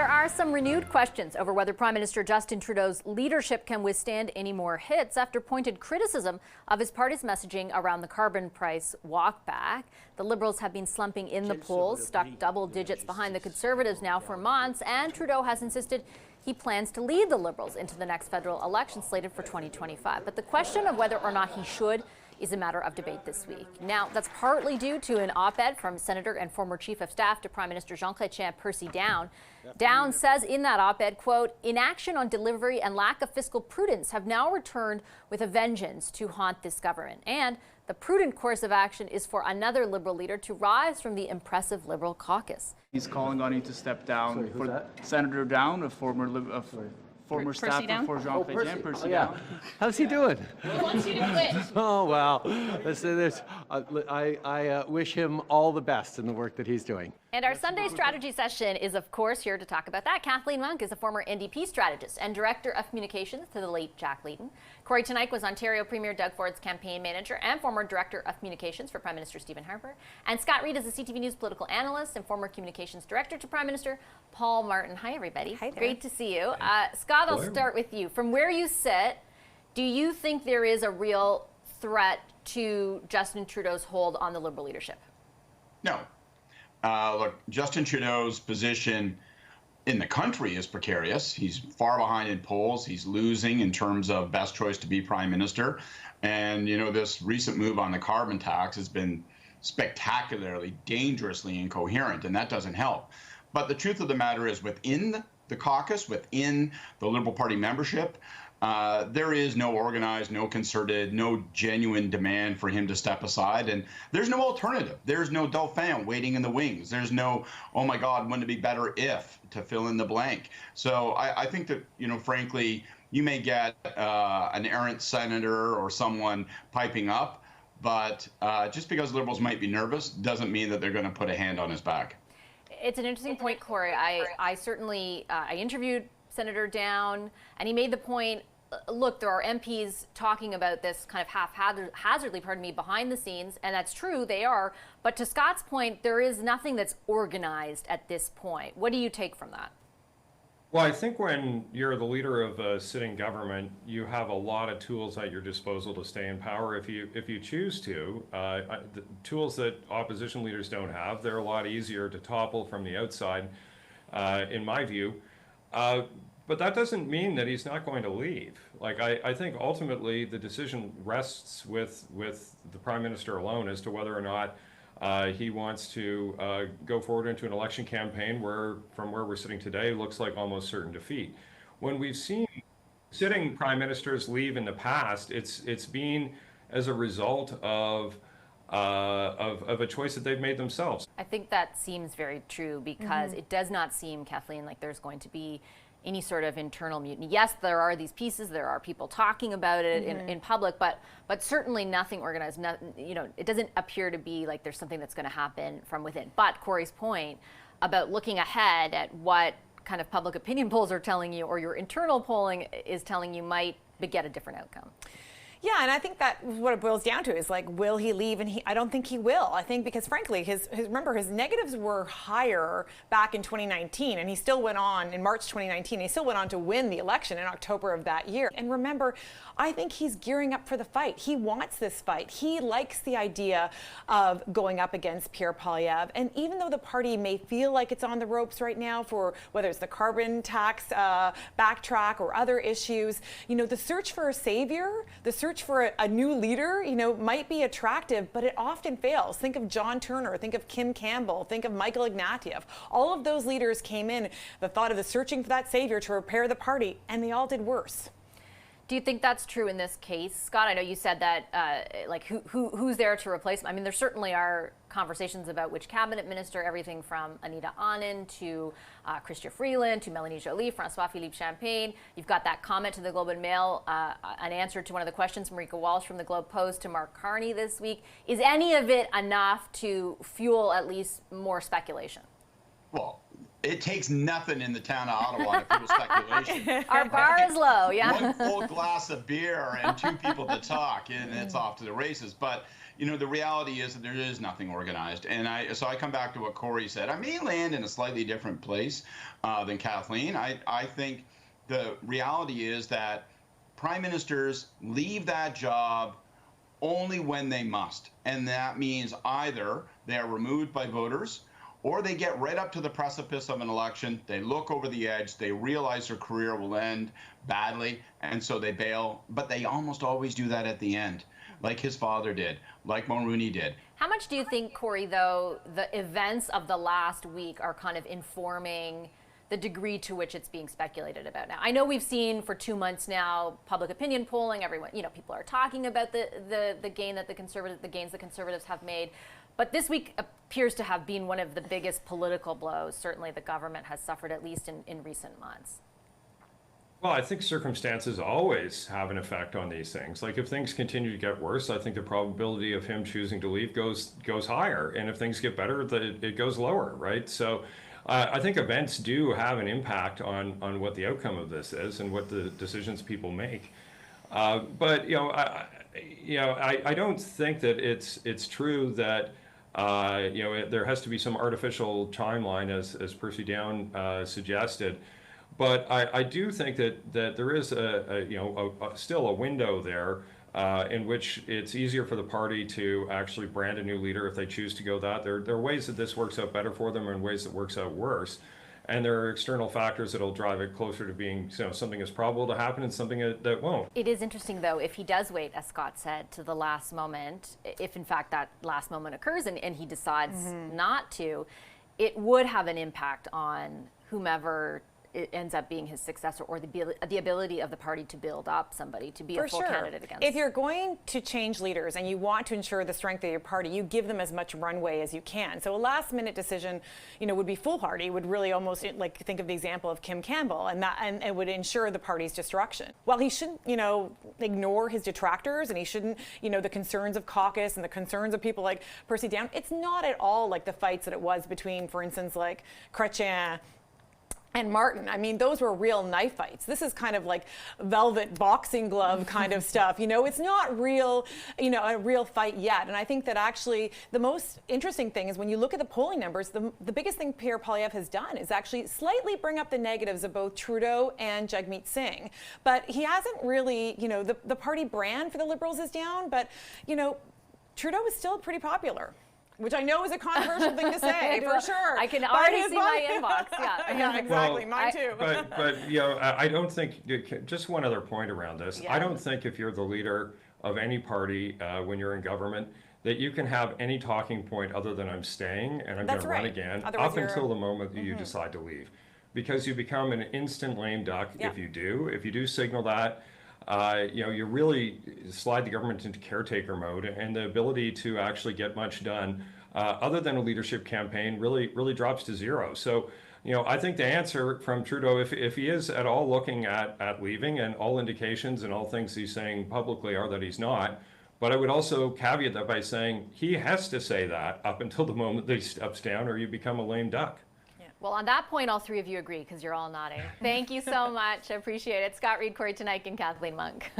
are some renewed questions over whether Prime Minister Justin Trudeau's leadership can withstand any more hits after pointed criticism of his party's messaging around the carbon price walkback. The Liberals have been slumping in the polls, stuck double digits behind the Conservatives now for months, and Trudeau has insisted he plans to lead the Liberals into the next federal election slated for 2025. But the question of whether or not he should is a matter of debate this week. Now, that's partly due to an op-ed from Senator and former Chief of Staff to Prime Minister Jean Chrétien, Percy Down. Down says in that op-ed, quote, "Inaction on delivery and lack of fiscal prudence have now returned with a vengeance to haunt this government. And the prudent course of action is for another Liberal leader to rise from the impressive Liberal caucus." He's calling on him to step down. Senator Down, a former staffer for Jean Chrétien, Percy Down. How's he doing? He wants you to win. Oh, well, I wish him all the best in the work that he's doing. And our Sunday strategy session is, of course, here to talk about that. Kathleen Monk is a former NDP strategist and director of communications to the late Jack Layton. Kory Teneycke was Ontario Premier Doug Ford's campaign manager and former director of communications for Prime Minister Stephen Harper. And Scott Reid is a CTV News political analyst and former communications director to Prime Minister Paul Martin. Hi, everybody. Hi there. Great to see you. Scott, I'll start with you. From where you sit, do you think there is a real threat to Justin Trudeau's hold on the Liberal leadership? No. Look, Justin Trudeau's position in the country is precarious. He's far behind in polls. He's losing in terms of best choice to be prime minister. And, you know, this recent move on the carbon tax has been spectacularly, dangerously incoherent, and that doesn't help. But the truth of the matter is, within the caucus, within the Liberal Party membership, there is no organized, no concerted, no genuine demand for him to step aside. And there's no alternative. There's no Dauphin waiting in the wings. There's no, oh my God, wouldn't it be better if, to fill in the blank. So I think that, you know, frankly, you may get an errant senator or someone piping up, but just because Liberals might be nervous doesn't mean that they're going to put a hand on his back. It's an interesting point, Kory. I certainly, I interviewed Senator Down, and he made the point, look, there are MPs talking about this kind of haphazardly, behind the scenes, and that's true, they are. But to Scott's point, there is nothing that's organized at this point. What do you take from that? Well, I think when you're the leader of a sitting government, you have a lot of tools at your disposal to stay in power if you choose to. The tools that opposition leaders don't have, they're a lot easier to topple from the outside, in my view. But that doesn't mean that he's not going to leave. Like, I think ultimately the decision rests with the Prime Minister alone as to whether or not he wants to go forward into an election campaign where, from where we're sitting today, looks like almost certain defeat. When we've seen sitting prime ministers leave in the past, it's been as a result of a choice that they've made themselves. I think that seems very true because it does not seem, Kathleen, like there's going to be any sort of internal mutiny. Yes, there are these pieces, there are people talking about it in public, but certainly nothing organized. You know, it doesn't appear to be like there's something that's going to happen from within. But Kory's point about looking ahead at what kind of public opinion polls are telling you, or your internal polling is telling you, might beget a different outcome. Yeah, and I think that what it boils down to is, like, will he leave? And I don't think he will. I think because, frankly, remember, his negatives were higher back in 2019, and he still went on in March 2019. He still went on to win the election in October of that year. And remember, I think he's gearing up for the fight. He wants this fight. He likes the idea of going up against Pierre Poilievre. And even though the party may feel like it's on the ropes right now for whether it's the carbon tax backtrack or other issues, you know, the search for a savior, the search for a new leader, you know, might be attractive, but it often fails. Think of John Turner, think of Kim Campbell, think of Michael Ignatieff. All of those leaders came in the thought of the searching for that savior to repair the party, and they all did worse. Do you think that's true in this case, Scott? I know you said that, like, who's there to replace him? I mean, there certainly are conversations about which cabinet minister, everything from Anita Anand to Chrystia Freeland to Melanie Joly, François-Philippe Champagne. You've got that comment to the Globe and Mail, an answer to one of the questions from Marika Walsh from the Globe Post to Mark Carney this week. Is any of it enough to fuel at least more speculation? Well, it takes nothing in the town of Ottawa to fuel speculation. Our bar is low, yeah. One full glass of beer and two people to talk, and it's off to the races. But, the reality is that there is nothing organized. And so I come back to what Kory said. I may land in a slightly different place than Kathleen. I think the reality is that prime ministers leave that job only when they must. And that means either they are removed by voters or they get right up to the precipice of an election, they look over the edge, they realize their career will end badly, and so they bail. But they almost always do that at the end, like his father did, like Mulroney did. How much do you think, Kory, though, the events of the last week are kind of informing the degree to which it's being speculated about now? I know we've seen for 2 months now public opinion polling, everyone, people are talking about the gains the conservatives have made. But this week appears to have been one of the biggest political blows certainly the government has suffered, at least in recent months. Well, I think circumstances always have an effect on these things. Like if things continue to get worse, I think the probability of him choosing to leave goes higher. And if things get better, it goes lower, right? So I think events do have an impact on what the outcome of this is and what the decisions people make. But I don't think that it's true that there has to be some artificial timeline, as Percy Down suggested. But I do think that there is still a window there in which it's easier for the party to actually brand a new leader if they choose to go that. There are ways that this works out better for them and ways that works out worse. And there are external factors that'll drive it closer to being something that's probable to happen and something that won't. It is interesting, though, if he does wait, as Scott said, to the last moment, if in fact that last moment occurs and he decides not to, it would have an impact on whomever it ends up being his successor, or the ability of the party to build up somebody to be a full candidate against. If you're going to change leaders and you want to ensure the strength of your party, you give them as much runway as you can. So a last-minute decision, would be foolhardy. Would really almost think of the example of Kim Campbell, and it would ensure the party's destruction. While he shouldn't, ignore his detractors, and he shouldn't, the concerns of caucus and the concerns of people like Percy Down. It's not at all like the fights that it was between, for instance, like Chrétien and Martin. I mean, those were real knife fights. This is kind of like velvet boxing glove kind of stuff. It's not real, a real fight yet. And I think that actually the most interesting thing is when you look at the polling numbers, the biggest thing Pierre Poilievre has done is actually slightly bring up the negatives of both Trudeau and Jagmeet Singh. But he hasn't really, the party brand for the Liberals is down, but, Trudeau is still pretty popular. Which I know is a controversial thing to say, for sure. I can already see my inbox. Yeah, exactly. Mine too. But I don't think. Just one other point around this. Yeah. I don't think if you're the leader of any party when you're in government that you can have any talking point other than I'm staying and I'm going to run again up until the moment that you decide to leave, because you become an instant lame duck if you do. If you do signal that. You really slide the government into caretaker mode, and the ability to actually get much done, other than a leadership campaign, really drops to zero. So, I think the answer from Trudeau, if he is at all looking at leaving, and all indications and all things he's saying publicly are that he's not, but I would also caveat that by saying he has to say that up until the moment that he steps down, or you become a lame duck. Well, on that point, all three of you agree because you're all nodding. Thank you so much. I appreciate it. Scott, Reid, Kory, Teneycke, and Kathleen Monk.